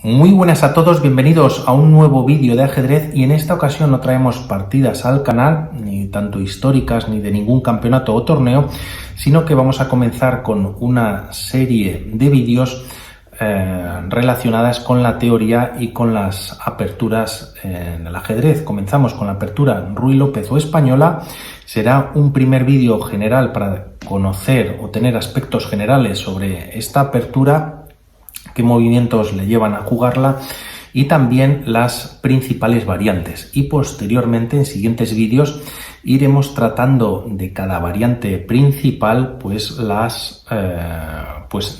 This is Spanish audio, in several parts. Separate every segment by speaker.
Speaker 1: Muy buenas a todos, bienvenidos a un nuevo vídeo de ajedrez y en esta ocasión no traemos partidas al canal, ni tanto históricas ni de ningún campeonato o torneo, sino que vamos a comenzar con una serie de vídeos relacionadas con la teoría y con las aperturas en el ajedrez. Comenzamos con la apertura Ruy López o española. Será un primer vídeo general para conocer o tener aspectos generales sobre esta apertura, qué movimientos le llevan a jugarla y también las principales variantes. Y posteriormente en siguientes vídeos iremos tratando de cada variante principal, pues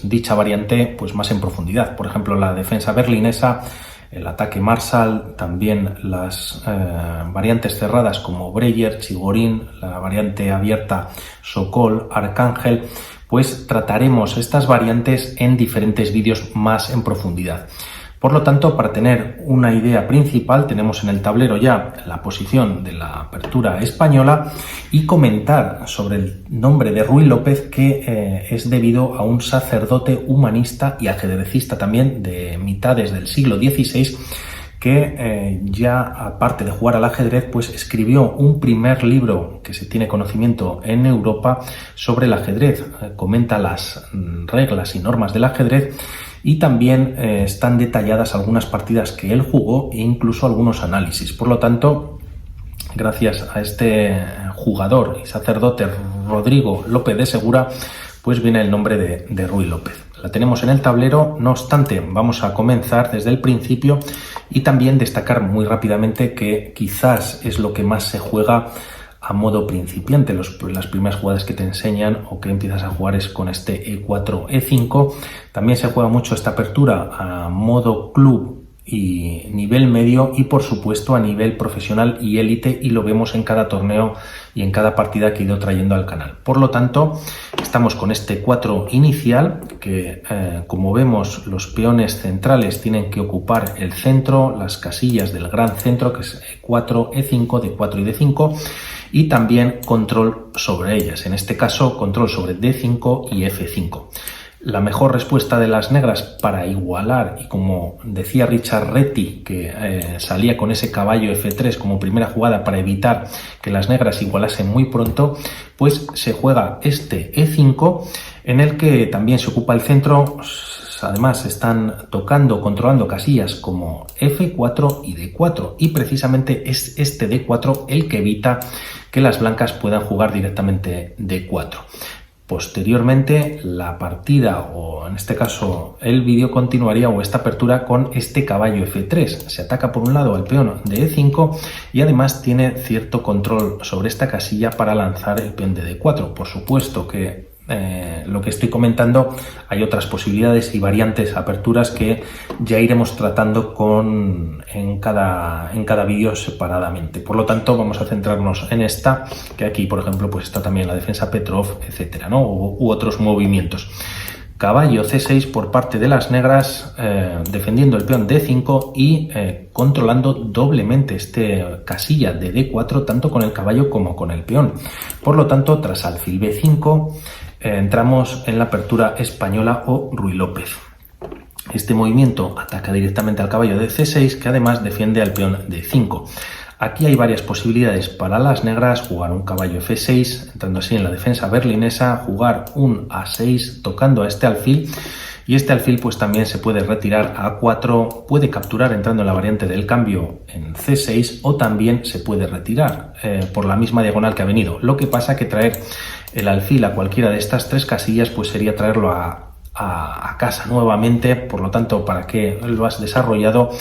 Speaker 1: dicha variante pues más en profundidad. Por ejemplo, la defensa berlinesa, el ataque Marshall, también las variantes cerradas como Breyer, Chigorin, la variante abierta Sokol, Arcángel. Pues trataremos estas variantes en diferentes vídeos más en profundidad. Por lo tanto, para tener una idea principal, tenemos en el tablero ya la posición de la apertura española y comentar sobre el nombre de Ruy López, que es debido a un sacerdote humanista y ajedrecista también de mitades del siglo XVI, que ya aparte de jugar al ajedrez, pues escribió un primer libro que se tiene conocimiento en Europa sobre el ajedrez. Comenta las reglas y normas del ajedrez y también están detalladas algunas partidas que él jugó e incluso algunos análisis. Por lo tanto, gracias a este jugador y sacerdote Rodrigo López de Segura, pues viene el nombre de Ruy López. La tenemos en el tablero, no obstante, vamos a comenzar desde el principio y también destacar muy rápidamente que quizás es lo que más se juega a modo principiante. Las primeras jugadas que te enseñan o que empiezas a jugar es con este E4, E5. También se juega mucho esta apertura a modo club y nivel medio y por supuesto a nivel profesional y élite, y lo vemos en cada torneo y en cada partida que he ido trayendo al canal. Por lo tanto, estamos con este 4 inicial que como vemos, los peones centrales tienen que ocupar el centro, las casillas del gran centro, que es E4, E5, D4 y D5, y también control sobre ellas, en este caso control sobre D5 y F5. La mejor respuesta de las negras para igualar, y como decía Richard Reti, que salía con ese caballo F3 como primera jugada para evitar que las negras igualasen muy pronto, pues se juega este E5 en el que también se ocupa el centro. Además están tocando, controlando casillas como F4 y D4, y precisamente es este D4 el que evita que las blancas puedan jugar directamente D4. Posteriormente la partida, o en este caso el vídeo, continuaría, o esta apertura, con este caballo F3. Se ataca por un lado al peón de E5 y además tiene cierto control sobre esta casilla para lanzar el peón de D4. Por supuesto que lo que estoy comentando, hay otras posibilidades y variantes, aperturas que ya iremos tratando en cada vídeo separadamente. Por lo tanto, vamos a centrarnos en esta, que aquí, por ejemplo, pues está también la defensa Petrov, etcétera, ¿no? U otros movimientos. Caballo C6 por parte de las negras, defendiendo el peón D5 y controlando doblemente este casilla de D4, tanto con el caballo como con el peón. Por lo tanto, tras alfil B5, entramos en la apertura española o Ruy López. Este movimiento ataca directamente al caballo de C6, que además defiende al peón de 5. Aquí hay varias posibilidades para las negras: jugar un caballo F6, entrando así en la defensa berlinesa, jugar un A6 tocando a este alfil, y este alfil pues también se puede retirar a A4, puede capturar entrando en la variante del cambio en C6, o también se puede retirar por la misma diagonal que ha venido. Lo que pasa que traer el alfil a cualquiera de estas tres casillas pues sería traerlo a casa nuevamente. Por lo tanto, ¿para qué lo has desarrollado?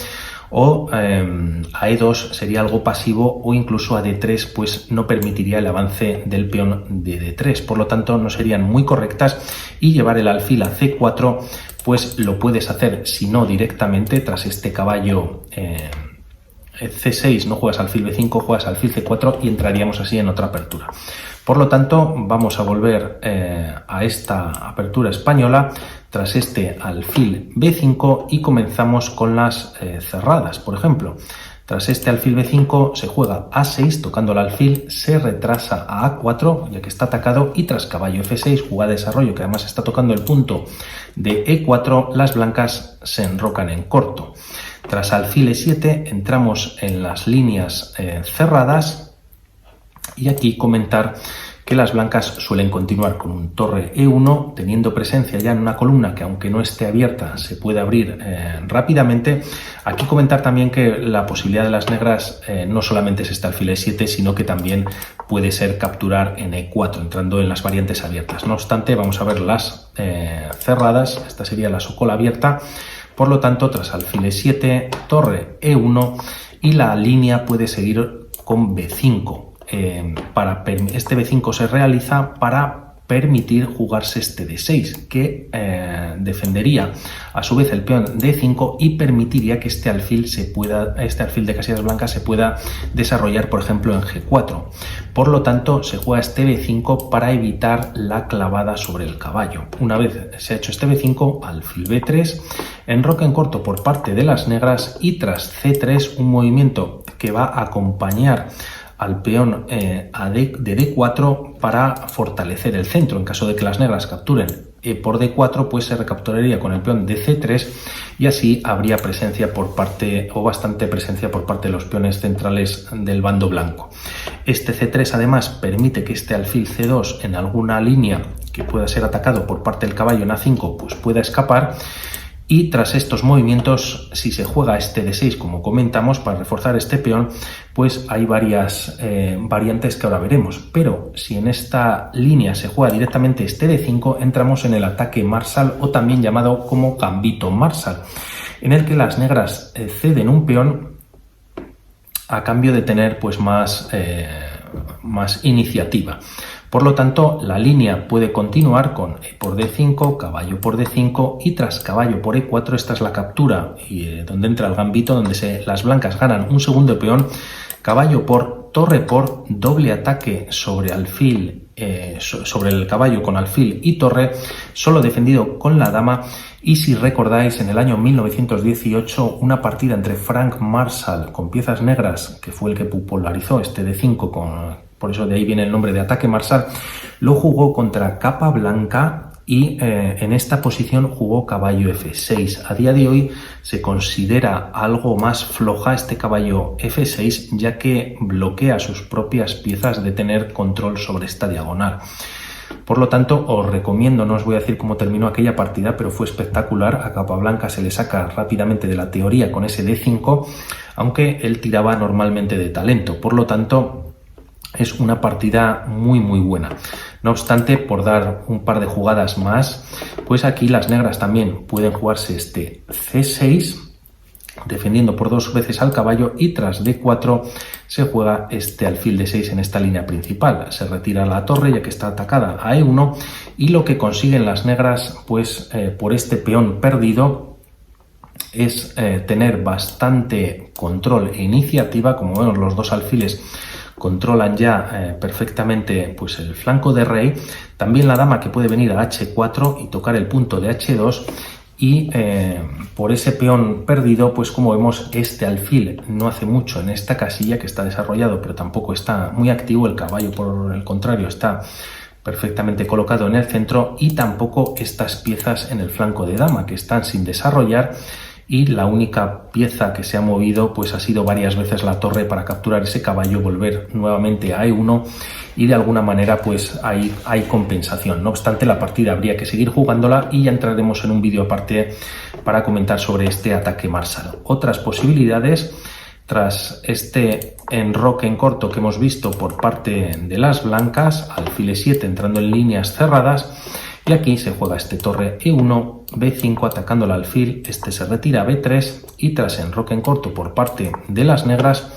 Speaker 1: O a E2 sería algo pasivo, o incluso a D3 pues no permitiría el avance del peón de D3, por lo tanto no serían muy correctas, y llevar el alfil a C4 pues lo puedes hacer, si no directamente, tras este caballo C6 no juegas alfil B5, juegas alfil C4 y entraríamos así en otra apertura. Por lo tanto, vamos a volver a esta apertura española tras este alfil B5 y comenzamos con las cerradas. Por ejemplo, Tras este alfil B5 se juega A6 tocando el alfil, se retrasa a A4 ya que está atacado y tras caballo F6, jugada de desarrollo que además está tocando el punto de E4, las blancas se enrocan en corto. Tras alfil E7 entramos en las líneas cerradas y aquí comentar que las blancas suelen continuar con un torre E1, teniendo presencia ya en una columna que aunque no esté abierta se puede abrir rápidamente. Aquí comentar también que la posibilidad de las negras no solamente es este alfil E7, sino que también puede ser capturar en E4, entrando en las variantes abiertas. No obstante, vamos a ver las cerradas. Esta sería la socola abierta. Por lo tanto, tras alfil E7, torre E1 y la línea puede seguir con B5. Este B5 se realiza para permitir jugarse este D6, que defendería a su vez el peón D5 y permitiría que este alfil de casillas blancas se pueda desarrollar, por ejemplo, en G4. Por lo tanto, se juega este B5 para evitar la clavada sobre el caballo. Una vez se ha hecho este B5, alfil B3, enroque en corto por parte de las negras y tras C3 un movimiento que va a acompañar al peón de D4 para fortalecer el centro. En caso de que las negras capturen por D4, pues se recapturaría con el peón de C3 y así habría presencia por parte, o bastante presencia por parte de los peones centrales del bando blanco. Este C3 además permite que este alfil C2 en alguna línea que pueda ser atacado por parte del caballo en A5 pues pueda escapar. Y tras estos movimientos, si se juega este D6, como comentamos, para reforzar este peón, pues hay varias variantes que ahora veremos. Pero si en esta línea se juega directamente este D5, entramos en el ataque Marshall, o también llamado como gambito Marshall, en el que las negras ceden un peón a cambio de tener pues más iniciativa. Por lo tanto, la línea puede continuar con E por D5, caballo por D5 y tras caballo por E4, esta es la captura y donde entra el gambito, donde las blancas ganan un segundo peón, caballo por, torre por, doble ataque sobre alfil, sobre el caballo con alfil y torre, solo defendido con la dama. Y si recordáis, en el año 1918, una partida entre Frank Marshall con piezas negras, que fue el que popularizó este D5, por eso de ahí viene el nombre de ataque Marshall, lo jugó contra capa blanca y en esta posición jugó caballo F6. A día de hoy se considera algo más floja este caballo F6, ya que bloquea sus propias piezas de tener control sobre esta diagonal. Por lo tanto, os recomiendo, no os voy a decir cómo terminó aquella partida, pero fue espectacular. A Capablanca se le saca rápidamente de la teoría con ese D5, aunque él tiraba normalmente de talento. Por lo tanto, es una partida muy buena. No obstante, por dar un par de jugadas más, pues aquí las negras también pueden jugarse este C6, defendiendo por dos veces al caballo, y tras D4 se juega este alfil D6 en esta línea principal. Se retira la torre ya que está atacada a E1 y lo que consiguen las negras pues por este peón perdido es tener bastante control e iniciativa. Como vemos, los dos alfiles controlan ya perfectamente pues el flanco de rey. También la dama, que puede venir a H4 y tocar el punto de H2. Y por ese peón perdido, pues como vemos, este alfil no hace mucho en esta casilla, que está desarrollado pero tampoco está muy activo. El caballo, por el contrario, está perfectamente colocado en el centro, y tampoco estas piezas en el flanco de dama, que están sin desarrollar, y la única pieza que se ha movido pues ha sido varias veces la torre para capturar ese caballo, volver nuevamente a E1, y de alguna manera pues hay compensación. No obstante, la partida habría que seguir jugándola y ya entraremos en un vídeo aparte para comentar sobre este ataque Marshall. Otras posibilidades, tras este enroque en corto que hemos visto por parte de las blancas, alfil E7 entrando en líneas cerradas, y aquí se juega este torre E1, B5 atacando el alfil, este se retira a B3, y tras enroque en corto por parte de las negras,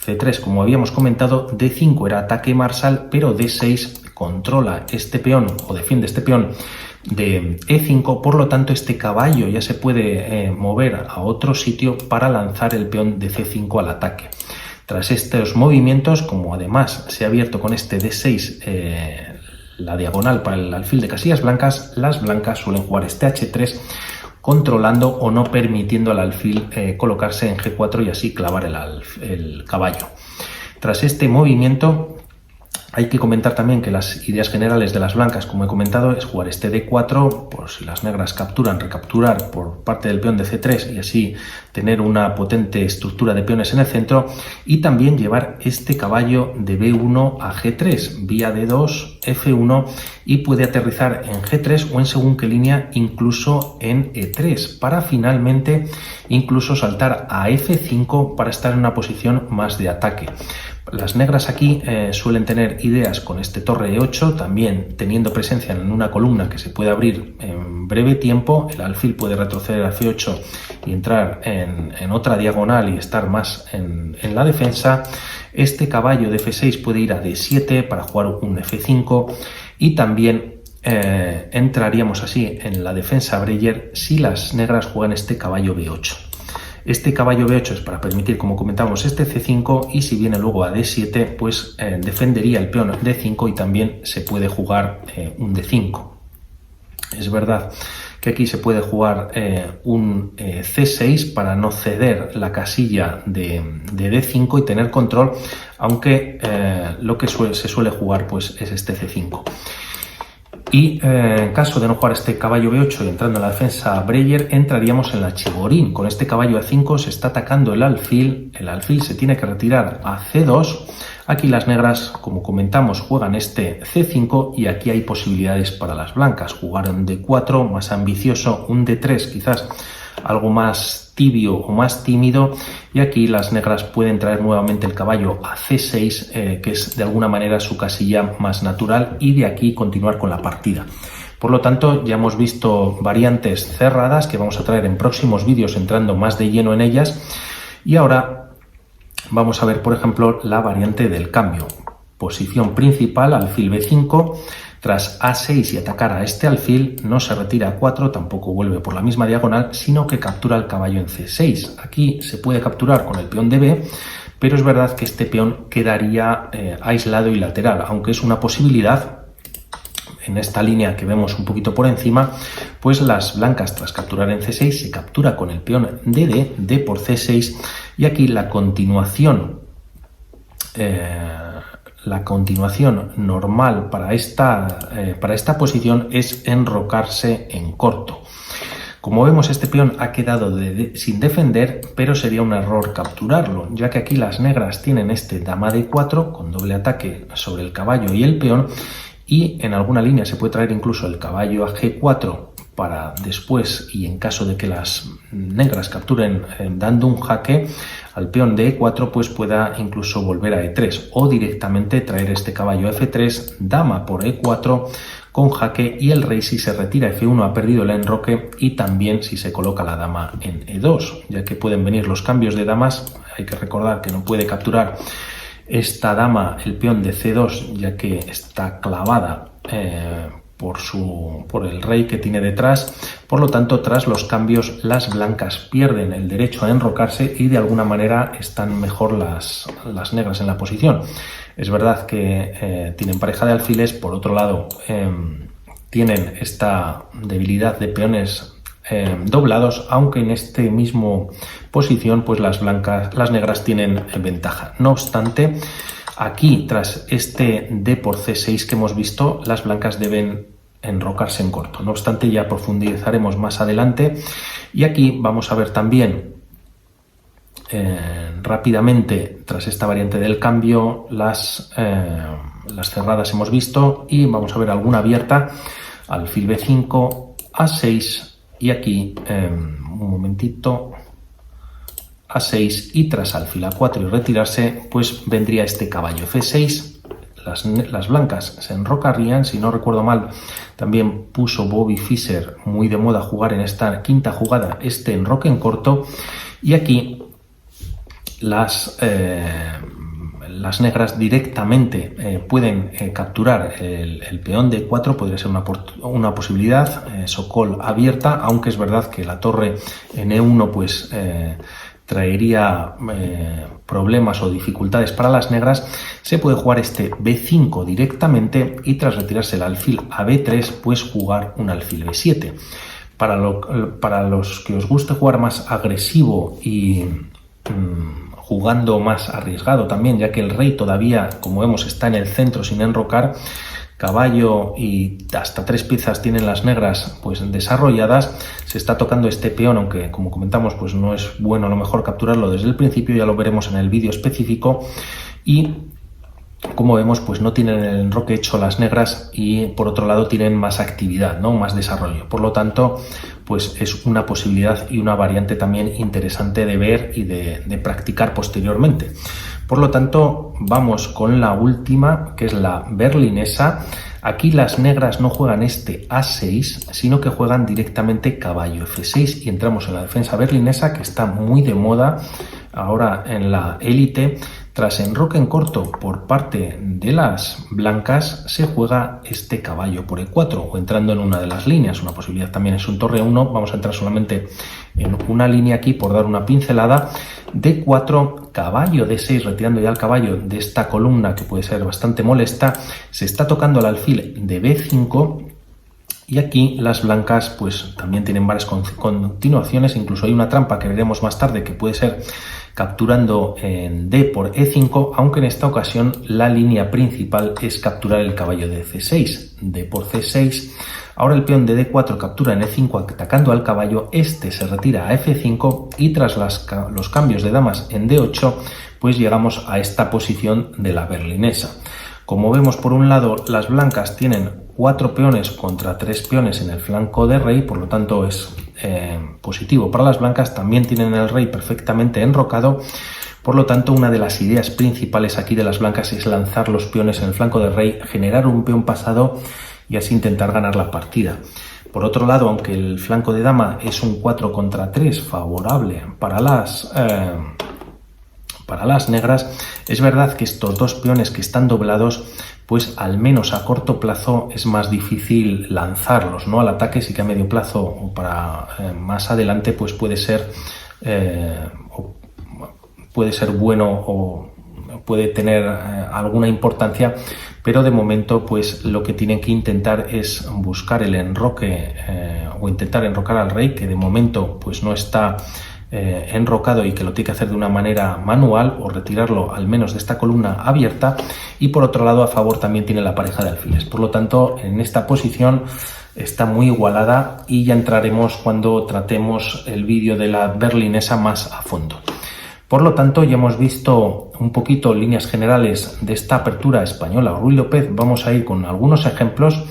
Speaker 1: C3 como habíamos comentado, D5 era ataque Marshall, pero D6 controla este peón o defiende este peón de E5, por lo tanto este caballo ya se puede mover a otro sitio para lanzar el peón de C5 al ataque. Tras estos movimientos, como además se ha abierto con este D6 la diagonal para el alfil de casillas blancas, las blancas suelen jugar este H3 controlando o no permitiendo al alfil colocarse en G4 y así clavar el caballo. Tras este movimiento, hay que comentar también que las ideas generales de las blancas, como he comentado, es jugar este D4, por si las negras capturan, recapturar por parte del peón de C3 y así tener una potente estructura de peones en el centro, y también llevar este caballo de B1 a G3, vía D2, F1, y puede aterrizar en G3 o en según qué línea, incluso en E3, para finalmente incluso saltar a F5 para estar en una posición más de ataque. Las negras aquí suelen tener ideas con este torre E8, también teniendo presencia en una columna que se puede abrir en breve tiempo. El alfil puede retroceder a F8 y entrar en otra diagonal y estar más en la defensa. Este caballo de F6 puede ir a D7 para jugar un F5 y también entraríamos así en la defensa Breyer si las negras juegan este caballo B8. Este caballo B8 es para permitir, como comentamos, este C5, y si viene luego a D7, pues defendería el peón D5 y también se puede jugar un D5. Es verdad que aquí se puede jugar un C6 para no ceder la casilla de D5 y tener control, aunque lo que se suele jugar pues es este C5. Y en caso de no jugar este caballo B8 y entrando en la defensa Breyer, entraríamos en la chigorín. Con este caballo A5 se está atacando el alfil se tiene que retirar a C2. Aquí las negras, como comentamos, juegan este C5 y aquí hay posibilidades para las blancas. Jugar un D4 más ambicioso, un D3 quizás algo más tibio o más tímido, y aquí las negras pueden traer nuevamente el caballo a C6, que es de alguna manera su casilla más natural, y de aquí continuar con la partida. Por lo tanto, ya hemos visto variantes cerradas que vamos a traer en próximos vídeos entrando más de lleno en ellas, y ahora vamos a ver, por ejemplo, la variante del cambio. Posición principal, alfil B5, tras A6 y atacar a este alfil, no se retira a 4, tampoco vuelve por la misma diagonal, sino que captura el caballo en C6. Aquí se puede capturar con el peón de B, pero es verdad que este peón quedaría aislado y lateral, aunque es una posibilidad. En esta línea que vemos un poquito por encima, pues las blancas tras capturar en C6 se captura con el peón de D, D por C6, y aquí la continuación normal para esta posición es enrocarse en corto. Como vemos, este peón ha quedado sin defender, pero sería un error capturarlo, ya que aquí las negras tienen este dama D4 con doble ataque sobre el caballo y el peón, y en alguna línea se puede traer incluso el caballo a G4 para después, y en caso de que las negras capturen dando un jaque al peón de E4, pues pueda incluso volver a E3 o directamente traer este caballo a F3, dama por E4 con jaque, y el rey, si se retira a F1, ha perdido el enroque, y también si se coloca la dama en E2, ya que pueden venir los cambios de damas. Hay que recordar que no puede capturar esta dama el peón de C2, ya que está clavada por el rey que tiene detrás. Por lo tanto, tras los cambios, las blancas pierden el derecho a enrocarse y de alguna manera están mejor las negras en la posición. Es verdad que tienen pareja de alfiles, por otro lado tienen esta debilidad de peones doblados, aunque en este mismo posición pues las negras tienen ventaja. No obstante, aquí tras este D por C6 que hemos visto, las blancas deben enrocarse en corto. No obstante, ya profundizaremos más adelante, y aquí vamos a ver también rápidamente, tras esta variante del cambio, las cerradas hemos visto, y vamos a ver alguna abierta, alfil B5, A6, y aquí un momentito, A6, y tras alfil A4 y retirarse, pues vendría este caballo F6. Las blancas se enrocarían. Si no recuerdo mal, también puso Bobby Fischer muy de moda jugar en esta quinta jugada este enroque en corto, y aquí las negras directamente pueden capturar el peón de 4, podría ser una posibilidad, socol abierta, aunque es verdad que la torre en E1 pues traería problemas o dificultades para las negras. Se puede jugar este B5 directamente, y tras retirarse el alfil a B3 pues jugar un alfil B7. Para los que os guste jugar más agresivo y jugando más arriesgado también, ya que el rey todavía, como vemos, está en el centro sin enrocar, caballo y hasta 3 piezas tienen las negras pues desarrolladas, se está tocando este peón, aunque como comentamos pues no es bueno a lo mejor capturarlo desde el principio, ya lo veremos en el vídeo específico, y como vemos pues no tienen el enroque hecho las negras y por otro lado tienen más actividad, ¿no? Más desarrollo, por lo tanto pues es una posibilidad y una variante también interesante de ver y de practicar posteriormente. Por lo tanto, vamos con la última, que es la berlinesa. Aquí las negras no juegan este A6, sino que juegan directamente caballo F6 y entramos en la defensa berlinesa, que está muy de moda ahora en la élite. Tras enroque en corto por parte de las blancas, se juega este caballo por E4 o entrando en una de las líneas. Una posibilidad también es un torre 1. Vamos a entrar solamente en una línea aquí por dar una pincelada. D4, caballo D6, retirando ya el caballo de esta columna que puede ser bastante molesta. Se está tocando el alfil de B5. Y aquí las blancas pues también tienen varias continuaciones, incluso hay una trampa que veremos más tarde que puede ser capturando en D por E5, aunque en esta ocasión la línea principal es capturar el caballo de C6, D por C6. Ahora el peón de D4 captura en E5 atacando al caballo, este se retira a F5 y tras los cambios de damas en D8 pues llegamos a esta posición de la berlinesa. Como vemos, por un lado las blancas tienen 4 peones contra 3 peones en el flanco de rey, por lo tanto es positivo para las blancas. También tienen el rey perfectamente enrocado, por lo tanto una de las ideas principales aquí de las blancas es lanzar los peones en el flanco de rey, generar un peón pasado y así intentar ganar la partida. Por otro lado, aunque el flanco de dama es un 4 contra 3 favorable para las negras, es verdad que estos dos peones que están doblados, pues al menos a corto plazo es más difícil lanzarlos, ¿no? Al ataque sí que a medio plazo o para más adelante pues puede ser bueno o puede tener alguna importancia, pero de momento pues lo que tienen que intentar es buscar el enroque o intentar enrocar al rey, que de momento pues no está enrocado y que lo tiene que hacer de una manera manual o retirarlo al menos de esta columna abierta. Y por otro lado a favor también tiene la pareja de alfiles, por lo tanto en esta posición está muy igualada y ya entraremos cuando tratemos el vídeo de la berlinesa más a fondo. Por lo tanto ya hemos visto un poquito líneas generales de esta apertura española Ruy López. Vamos a ir con algunos ejemplos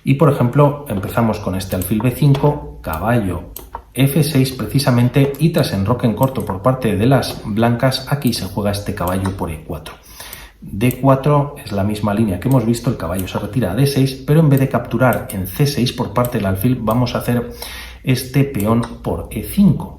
Speaker 1: y por ejemplo empezamos con este alfil B5, caballo F6 precisamente, y tras enroque en corto por parte de las blancas aquí se juega este caballo por E4. D4 es la misma línea que hemos visto, el caballo se retira a D6, pero en vez de capturar en C6 por parte del alfil vamos a hacer este peón por E5.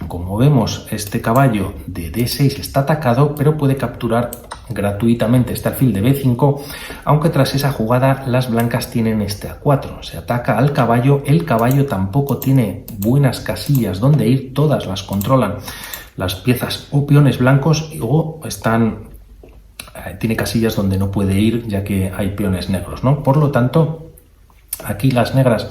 Speaker 1: Como vemos, este caballo de D6 está atacado, pero puede capturar gratuitamente este alfil de B5, aunque tras esa jugada las blancas tienen este A4. Se ataca al caballo, el caballo tampoco tiene buenas casillas donde ir, todas las controlan las piezas o peones blancos o tiene casillas donde no puede ir ya que hay peones negros, ¿no? Por lo tanto, aquí las negras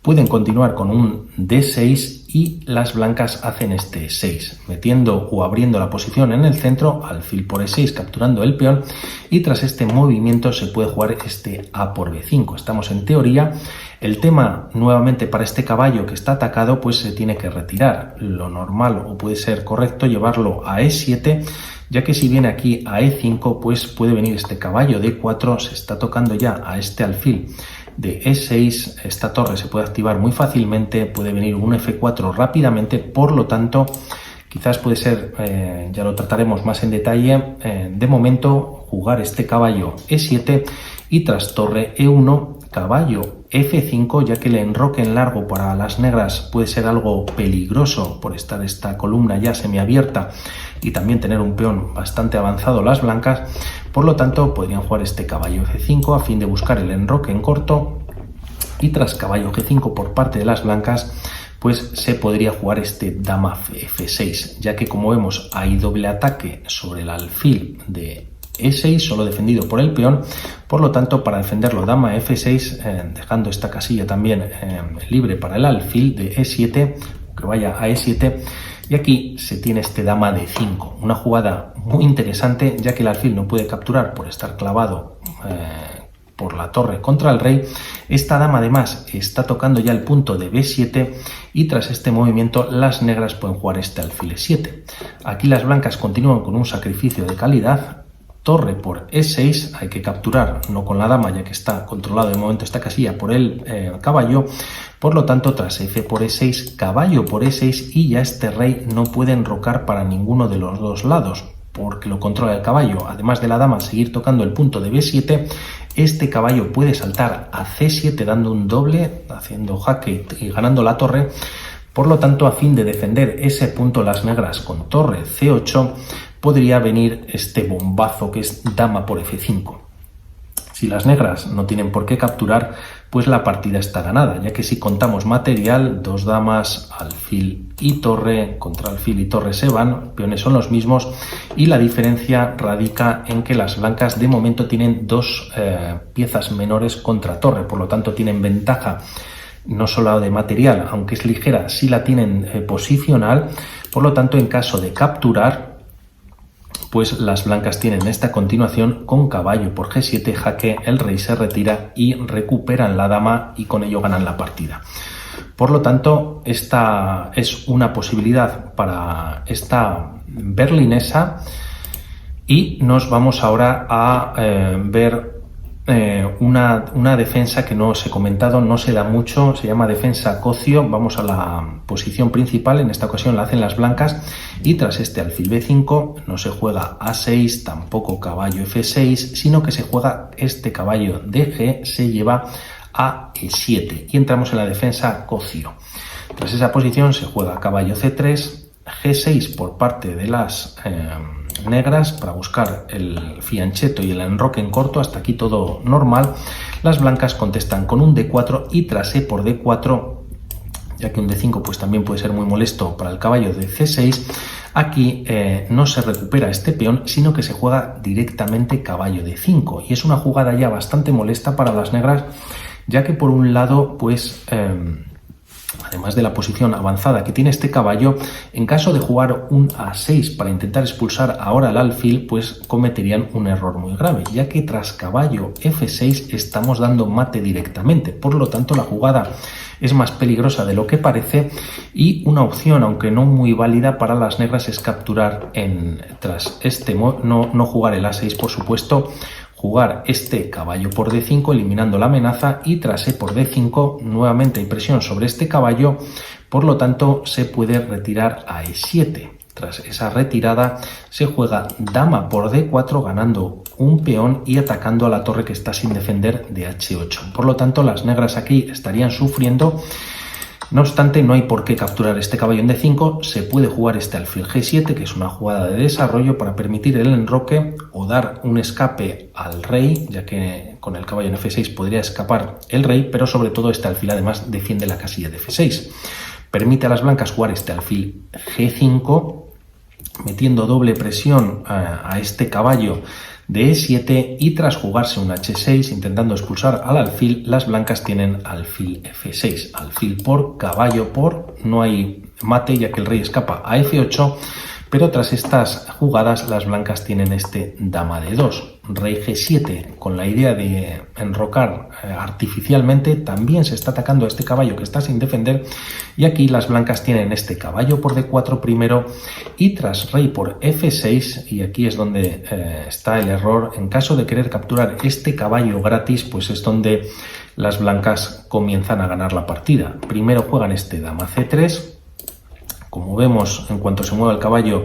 Speaker 1: pueden continuar con un D6 y las blancas hacen este 6, metiendo o abriendo la posición en el centro, alfil por E6 capturando el peón, y tras este movimiento se puede jugar este A por B5. Estamos en teoría. El tema nuevamente para este caballo que está atacado pues se tiene que retirar. Lo normal o puede ser correcto llevarlo a E7, ya que si viene aquí a E5 pues puede venir este caballo D4, se está tocando ya a este alfil de E6, esta torre se puede activar muy fácilmente, puede venir un F4 rápidamente, por lo tanto quizás puede ser, ya lo trataremos más en detalle, de momento jugar este caballo E7 y tras torre E1, caballo F5, ya que el enroque en largo para las negras puede ser algo peligroso por estar esta columna ya semiabierta y también tener un peón bastante avanzado las blancas. Por lo tanto podrían jugar este caballo F5 a fin de buscar el enroque en corto, y tras caballo G5 por parte de las blancas pues se podría jugar este dama F6, ya que como vemos hay doble ataque sobre el alfil de E6, solo defendido por el peón, por lo tanto para defenderlo dama F6, dejando esta casilla también libre para el alfil de E7, que vaya a E7, y aquí se tiene este dama de 5, una jugada muy interesante ya que el alfil no puede capturar por estar clavado por la torre contra el rey. Esta dama además está tocando ya el punto de B7 y tras este movimiento las negras pueden jugar este alfil E7. Aquí las blancas continúan con un sacrificio de calidad. Torre por E6, hay que capturar, no con la dama ya que está controlado de momento esta casilla por el caballo, por lo tanto tras F por E6, caballo por E6 y ya este rey no puede enrocar para ninguno de los dos lados porque lo controla el caballo. Además de la dama seguir tocando el punto de B7, este caballo puede saltar a C7 dando un doble, haciendo jaque y ganando la torre. Por lo tanto, a fin de defender ese punto las negras con torre C8, podría venir este bombazo que es dama por F5. Si las negras no tienen por qué capturar, pues la partida está ganada, ya que si contamos material, dos damas, alfil y torre, contra alfil y torre se van, peones son los mismos y la diferencia radica en que las blancas de momento tienen dos piezas menores contra torre, por lo tanto tienen ventaja no solo de material, aunque es ligera, sí la tienen posicional, por lo tanto en caso de capturar, pues las blancas tienen esta continuación con caballo por G7, jaque, el rey se retira y recuperan la dama y con ello ganan la partida. Por lo tanto, esta es una posibilidad para esta berlinesa y nos vamos ahora a ver una defensa que no os he comentado, no se da mucho, se llama defensa Cocio. Vamos a la posición principal, en esta ocasión la hacen las blancas y tras este alfil B5 no se juega A6, tampoco caballo F6, sino que se juega este caballo de G, se lleva a E7 y entramos en la defensa Cocio. Tras esa posición se juega caballo C3, G6 por parte de las negras para buscar el fianchetto y el enroque en corto. Hasta aquí todo normal. Las blancas contestan con un D4 y tras E por D4, ya que un D5 pues también puede ser muy molesto para el caballo de C6. Aquí no se recupera este peón, sino que se juega directamente caballo de 5 y es una jugada ya bastante molesta para las negras, ya que por un lado pues además de la posición avanzada que tiene este caballo, en caso de jugar un A6 para intentar expulsar ahora el alfil, pues cometerían un error muy grave, ya que tras caballo F6 estamos dando mate directamente. Por lo tanto, la jugada es más peligrosa de lo que parece y una opción, aunque no muy válida para las negras, es capturar tras este no jugar el A6, por supuesto, jugar este caballo por D5 eliminando la amenaza y tras E por D5 nuevamente hay presión sobre este caballo, por lo tanto se puede retirar a E7. Tras esa retirada se juega dama por D4 ganando un peón y atacando a la torre que está sin defender de H8. Por lo tanto las negras aquí estarían sufriendo. No obstante, no hay por qué capturar este caballo en D5, se puede jugar este alfil G7, que es una jugada de desarrollo para permitir el enroque o dar un escape al rey, ya que con el caballo en F6 podría escapar el rey, pero sobre todo este alfil además defiende la casilla de F6. Permite a las blancas jugar este alfil G5, metiendo doble presión a este caballo de E7 y tras jugarse un H6 intentando expulsar al alfil, las blancas tienen alfil F6, alfil por, caballo por, no hay mate ya que el rey escapa a F8, pero tras estas jugadas las blancas tienen este dama de 2, rey G7, con la idea de enrocar artificialmente. También se está atacando a este caballo que está sin defender y aquí las blancas tienen este caballo por D4 primero y tras rey por F6, y aquí es donde está el error. En caso de querer capturar este caballo gratis, pues es donde las blancas comienzan a ganar la partida. Primero juegan este dama C3. Como vemos, en cuanto se mueve el caballo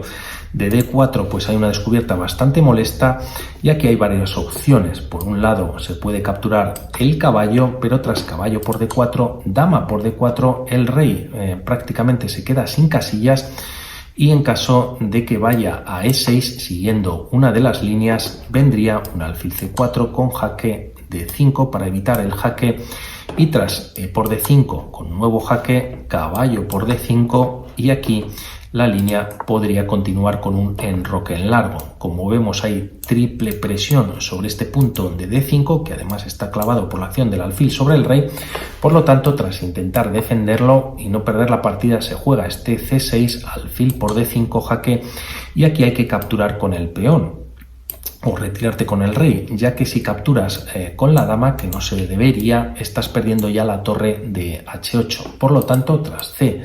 Speaker 1: de D4, pues hay una descubierta bastante molesta, ya que hay varias opciones. Por un lado, se puede capturar el caballo, pero tras caballo por D4, dama por D4, el rey prácticamente se queda sin casillas y en caso de que vaya a E6, siguiendo una de las líneas, vendría un alfil C4 con jaque D5 para evitar el jaque y tras por D5 con nuevo jaque, caballo por D5 y aquí la línea podría continuar con un enroque en largo. Como vemos hay triple presión sobre este punto de D5 que además está clavado por la acción del alfil sobre el rey, por lo tanto tras intentar defenderlo y no perder la partida se juega este C6, alfil por D5 jaque y aquí hay que capturar con el peón o retirarte con el rey, ya que si capturas con la dama, que no se debería, estás perdiendo ya la torre de H8. Por lo tanto, tras C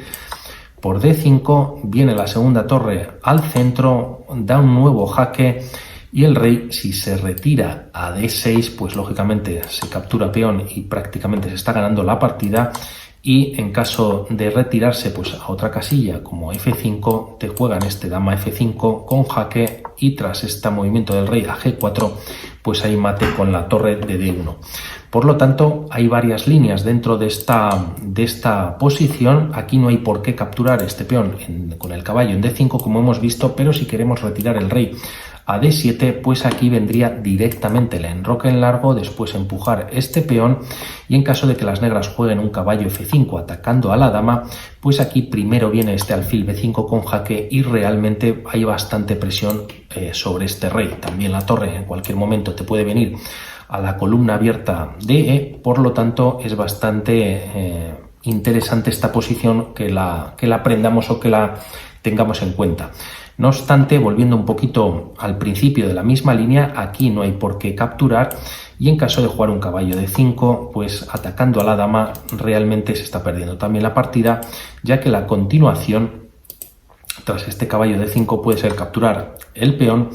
Speaker 1: por D5 viene la segunda torre al centro, da un nuevo jaque y el rey, si se retira a D6, pues lógicamente se captura peón y prácticamente se está ganando la partida. Y en caso de retirarse pues a otra casilla como F5, te juegan este dama F5 con jaque y tras este movimiento del rey a G4, pues hay mate con la torre de D1. Por lo tanto, hay varias líneas dentro de esta posición. Aquí no hay por qué capturar este peón con el caballo en D5 como hemos visto, pero si queremos retirar el rey a D7, pues aquí vendría directamente el enroque en largo, después empujar este peón y en caso de que las negras jueguen un caballo F5 atacando a la dama, pues aquí primero viene este alfil B5 con jaque y realmente hay bastante presión sobre este rey. También la torre en cualquier momento te puede venir a la columna abierta de E, por lo tanto es bastante interesante esta posición que la aprendamos o que la tengamos en cuenta. No obstante, volviendo un poquito al principio de la misma línea, aquí no hay por qué capturar y en caso de jugar un caballo de 5, pues atacando a la dama realmente se está perdiendo también la partida, ya que la continuación tras este caballo de 5 puede ser capturar el peón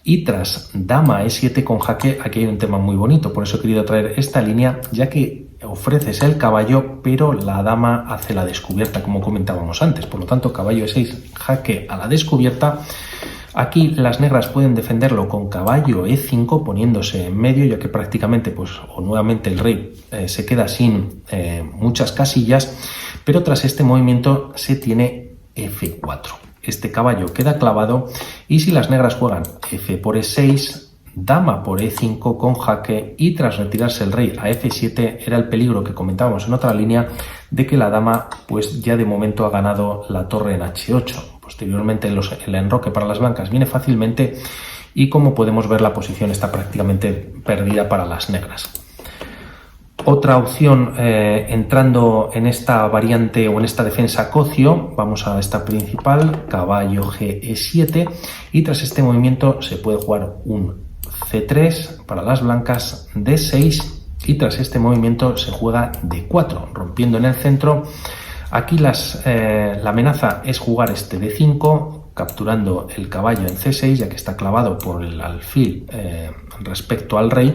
Speaker 1: y tras dama E7 con jaque, aquí hay un tema muy bonito, por eso he querido traer esta línea, ya que ofreces el caballo, pero la dama hace la descubierta, como comentábamos antes. Por lo tanto, caballo E6, jaque a la descubierta. Aquí las negras pueden defenderlo con caballo E5, poniéndose en medio, ya que prácticamente, pues, o nuevamente el rey se queda sin muchas casillas, pero tras este movimiento se tiene F4. Este caballo queda clavado y si las negras juegan F por E6, dama por E5 con jaque y tras retirarse el rey a F7 era el peligro que comentábamos en otra línea de que la dama pues ya de momento ha ganado la torre en H8. Posteriormente el enroque para las blancas viene fácilmente y como podemos ver la posición está prácticamente perdida para las negras. Otra opción entrando en esta variante o en esta defensa cocio, vamos a esta principal, caballo G7 y tras este movimiento se puede jugar un C3 para las blancas, D6 y tras este movimiento se juega D4, rompiendo en el centro. Aquí la amenaza es jugar este D5, capturando el caballo en C6, ya que está clavado por el alfil respecto al rey.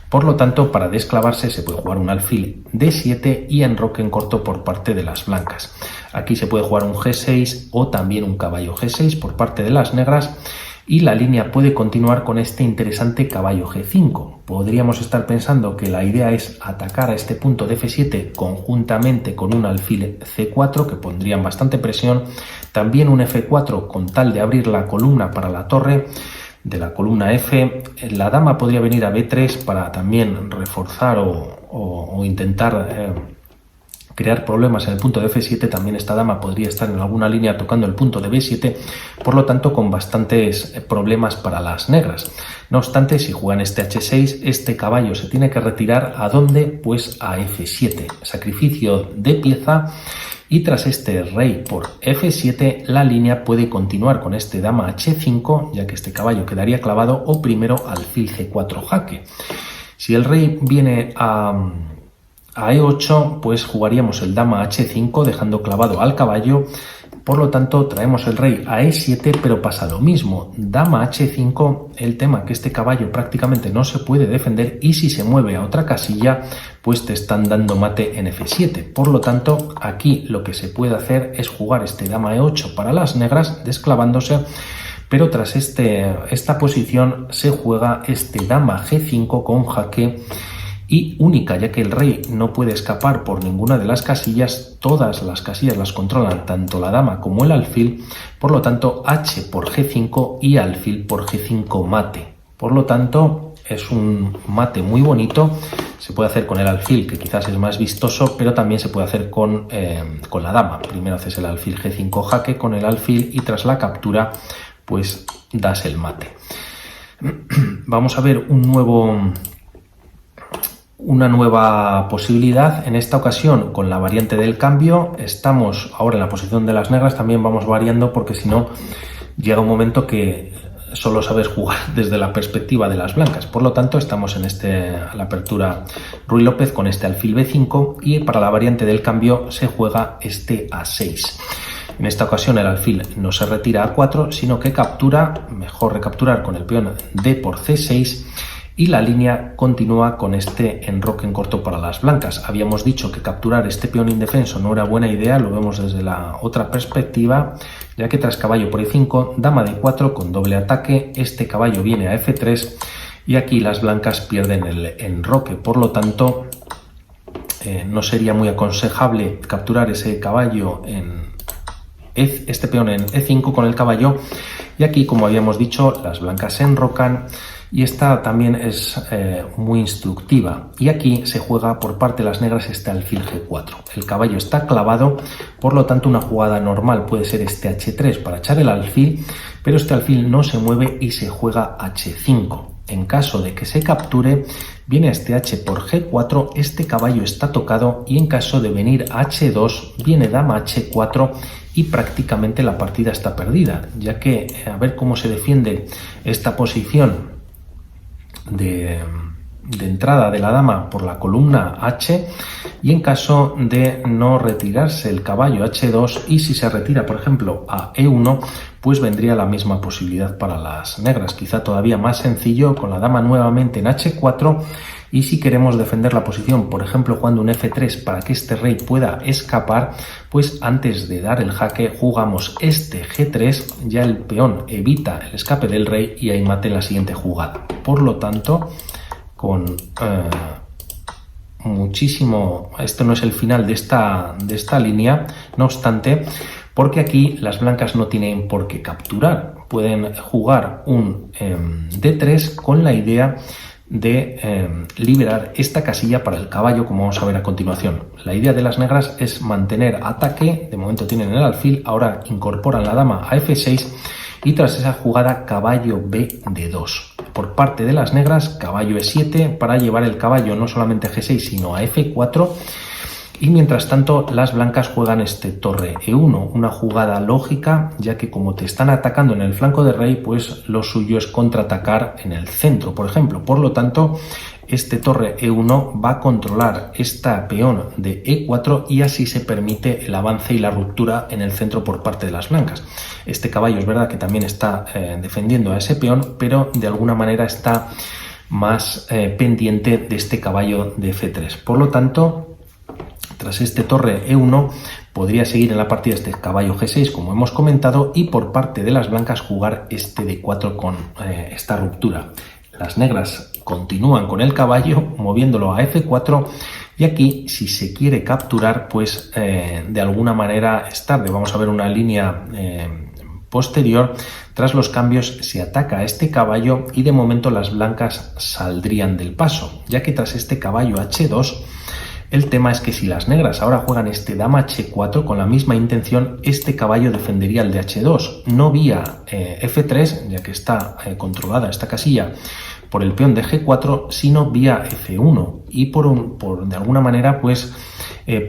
Speaker 1: Por lo tanto, para desclavarse se puede jugar un alfil D7 y enroque en corto por parte de las blancas. Aquí se puede jugar un G6 o también un caballo G6 por parte de las negras y la línea puede continuar con este interesante caballo G5. Podríamos estar pensando que la idea es atacar a este punto de F7 conjuntamente con un alfil C4 que pondrían bastante presión, también un F4 con tal de abrir la columna para la torre de la columna F. La dama podría venir a B3 para también reforzar o intentar crear problemas en el punto de F7. También esta dama podría estar en alguna línea tocando el punto de B7, por lo tanto con bastantes problemas para las negras. No obstante, si juegan este H6, este caballo se tiene que retirar ¿a dónde? Pues a F7, sacrificio de pieza. Y tras este rey por F7, la línea puede continuar con este dama H5, ya que este caballo quedaría clavado, o primero alfil C4 jaque. Si el rey viene a E8, pues jugaríamos el dama H5, dejando clavado al caballo. Por lo tanto, traemos el rey a E7, pero pasa lo mismo. Dama H5, el tema que este caballo prácticamente no se puede defender y si se mueve a otra casilla, pues te están dando mate en F7. Por lo tanto, aquí lo que se puede hacer es jugar este dama E8 para las negras, desclavándose, pero tras esta posición se juega este dama G5 con jaque y única, ya que el rey no puede escapar por ninguna de las casillas. Todas las casillas las controlan tanto la dama como el alfil, por lo tanto H por G5 y alfil por G5 mate. Por lo tanto es un mate muy bonito. Se puede hacer con el alfil, que quizás es más vistoso, pero también se puede hacer con la dama. Primero haces el alfil G5 jaque con el alfil y tras la captura pues das el mate. Vamos a ver una nueva posibilidad, en esta ocasión con la variante del cambio. Estamos ahora en la posición de las negras, también vamos variando porque si no llega un momento que solo sabes jugar desde la perspectiva de las blancas. Por lo tanto, estamos en la apertura Ruy López con este alfil B5 y para la variante del cambio se juega este A6. En esta ocasión el alfil no se retira a 4, sino que captura, mejor recapturar con el peón D por C6 y la línea continúa con este enroque en corto para las blancas. Habíamos dicho que capturar este peón indefenso no era buena idea, lo vemos desde la otra perspectiva, ya que tras caballo por E5, dama de 4 con doble ataque, este caballo viene a F3 y aquí las blancas pierden el enroque. Por lo tanto, no sería muy aconsejable capturar ese caballo este peón en E5 con el caballo, y aquí, como habíamos dicho, las blancas se enrocan y esta también es muy instructiva. Y aquí se juega por parte de las negras este alfil G4. El caballo está clavado, por lo tanto una jugada normal puede ser este H3 para echar el alfil, pero este alfil no se mueve y se juega H5. En caso de que se capture, viene este H por G4, este caballo está tocado y en caso de venir H2, viene dama H4 y prácticamente la partida está perdida, ya que a ver cómo se defiende esta posición de entrada de la dama por la columna H, y en caso de no retirarse el caballo H2 y si se retira por ejemplo a E1, pues vendría la misma posibilidad para las negras, quizá todavía más sencillo con la dama nuevamente en H4, y si queremos defender la posición, por ejemplo jugando un F3 para que este rey pueda escapar, pues antes de dar el jaque jugamos este G3, ya el peón evita el escape del rey y hay mate en la siguiente jugada. Por lo tanto, con muchísimo, esto no es el final de esta línea, no obstante, porque aquí las blancas no tienen por qué capturar, pueden jugar un D3 con la idea de liberar esta casilla para el caballo, como vamos a ver a continuación. La idea de las negras es mantener ataque, de momento tienen el alfil, ahora incorporan la dama a F6 y tras esa jugada caballo B de 2. Por parte de las negras, caballo E7 para llevar el caballo no solamente a G6 sino a F4, y mientras tanto las blancas juegan este torre E1, una jugada lógica, ya que como te están atacando en el flanco de rey, pues lo suyo es contraatacar en el centro, por ejemplo. Por lo tanto, este torre E1 va a controlar esta peón de E4 y así se permite el avance y la ruptura en el centro por parte de las blancas. Este caballo es verdad que también está defendiendo a ese peón, pero de alguna manera está más pendiente de este caballo de F3. Por lo tanto, tras este torre E1 podría seguir en la partida este caballo G6 como hemos comentado, y por parte de las blancas jugar este D4 con esta ruptura. Las negras continúan con el caballo moviéndolo a F4 y aquí si se quiere capturar pues de alguna manera es tarde. Vamos a ver una línea posterior. Tras los cambios se ataca a este caballo y de momento las blancas saldrían del paso, ya que tras este caballo H2 el tema es que si las negras ahora juegan este dama H4 con la misma intención, este caballo defendería el de H2, no vía F3, ya que está controlada esta casilla por el peón de G4, sino vía F1, y de alguna manera pues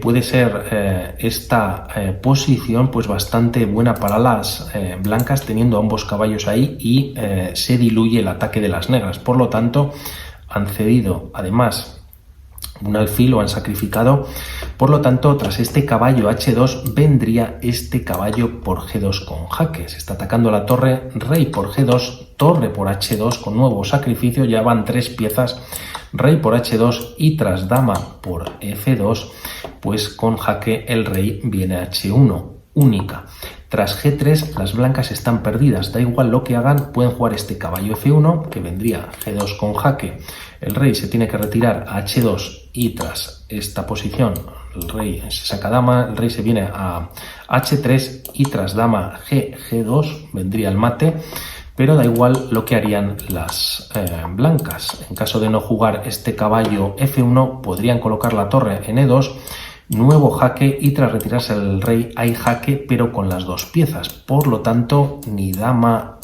Speaker 1: puede ser esta posición pues bastante buena para las blancas, teniendo ambos caballos ahí y se diluye el ataque de las negras. Por lo tanto, han cedido además un alfil, lo han sacrificado. Por lo tanto, tras este caballo H2 vendría este caballo por G2 con jaque. Se está atacando la torre, rey por G2, torre por H2 con nuevo sacrificio. Ya van 3 piezas, rey por H2 y tras dama por F2, pues con jaque el rey viene a H1, única. Tras G3 las blancas están perdidas, da igual lo que hagan, pueden jugar este caballo F1 que vendría G2 con jaque, el rey se tiene que retirar a H2 y tras esta posición el rey se saca dama, el rey se viene a H3 y tras dama G2 vendría el mate, pero da igual lo que harían las blancas. En caso de no jugar este caballo F1, podrían colocar la torre en E2, nuevo jaque, y tras retirarse el rey hay jaque, pero con las dos piezas. Por lo tanto, ni dama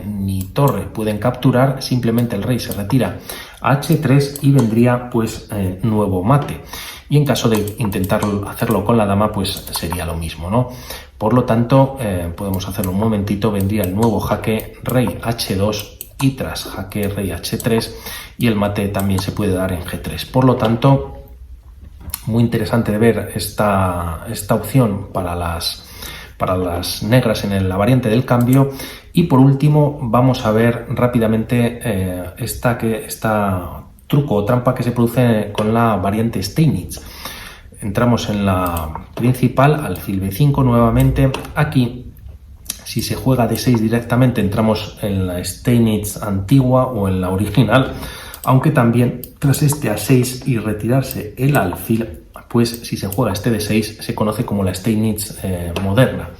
Speaker 1: ni torre pueden capturar, simplemente el rey se retira a H3 y vendría pues nuevo mate. Y en caso de intentar hacerlo con la dama, pues sería lo mismo, ¿no? Por lo tanto, podemos hacerlo un momentito, vendría el nuevo jaque, rey H2 y tras jaque rey H3, y el mate también se puede dar en G3. Por lo tanto, muy interesante de ver esta opción para las negras en la variante del cambio. Y por último vamos a ver rápidamente esta truco o trampa que se produce con la variante Steinitz. Entramos en la principal, alfil B5 nuevamente. Aquí, si se juega D6 directamente, entramos en la Steinitz antigua o en la original, aunque también tras este A6 y retirarse el alfil, pues si se juega este D6 se conoce como la Steinitz moderna.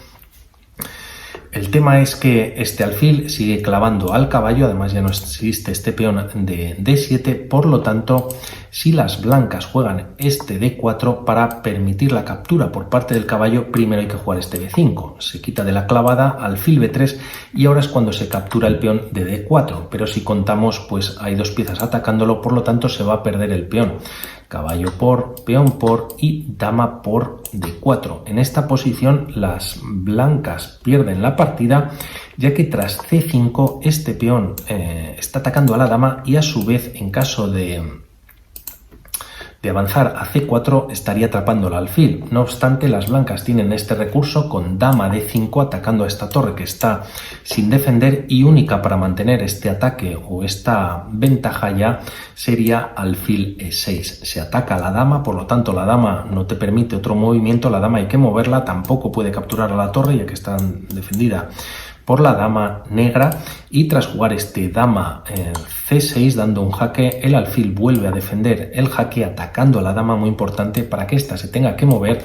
Speaker 1: El tema es que este alfil sigue clavando al caballo, además ya no existe este peón de D7, por lo tanto, si las blancas juegan este D4 para permitir la captura por parte del caballo, primero hay que jugar este B5, se quita de la clavada, alfil B3, y ahora es cuando se captura el peón de D4, pero si contamos, pues hay dos piezas atacándolo, por lo tanto se va a perder el peón. Caballo por, peón por y dama por D4. En esta posición las blancas pierden la partida, ya que tras C5 este peón está atacando a la dama y a su vez, en caso de avanzar a C4 estaría atrapando el alfil. No obstante, las blancas tienen este recurso con dama D5 atacando a esta torre que está sin defender, y única para mantener este ataque o esta ventaja ya sería alfil E6. Se ataca a la dama, por lo tanto la dama no te permite otro movimiento, la dama hay que moverla, tampoco puede capturar a la torre ya que está defendida por la dama negra, y tras jugar este dama C6 dando un jaque, el alfil vuelve a defender el jaque atacando a la dama, muy importante para que ésta se tenga que mover,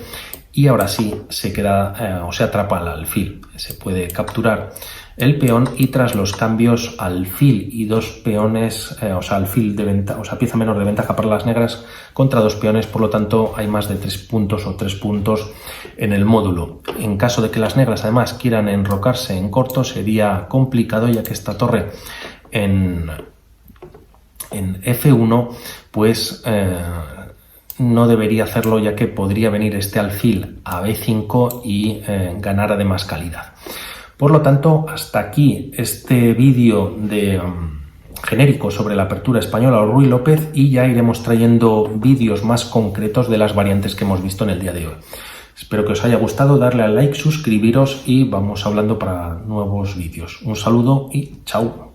Speaker 1: y ahora sí se queda o se atrapa al alfil. Se puede capturar el peón, y tras los cambios alfil y dos peones, alfil de ventaja, pieza menor de ventaja para las negras contra dos peones, por lo tanto hay más de 3 puntos o 3 puntos en el módulo. En caso de que las negras además quieran enrocarse en corto, sería complicado, ya que esta torre en F1 pues no debería hacerlo, ya que podría venir este alfil a B5 y ganar además calidad. Por lo tanto, hasta aquí este vídeo de genérico sobre la apertura española o Ruy López, y ya iremos trayendo vídeos más concretos de las variantes que hemos visto en el día de hoy. Espero que os haya gustado, darle al like, suscribiros y vamos hablando para nuevos vídeos. Un saludo y chao.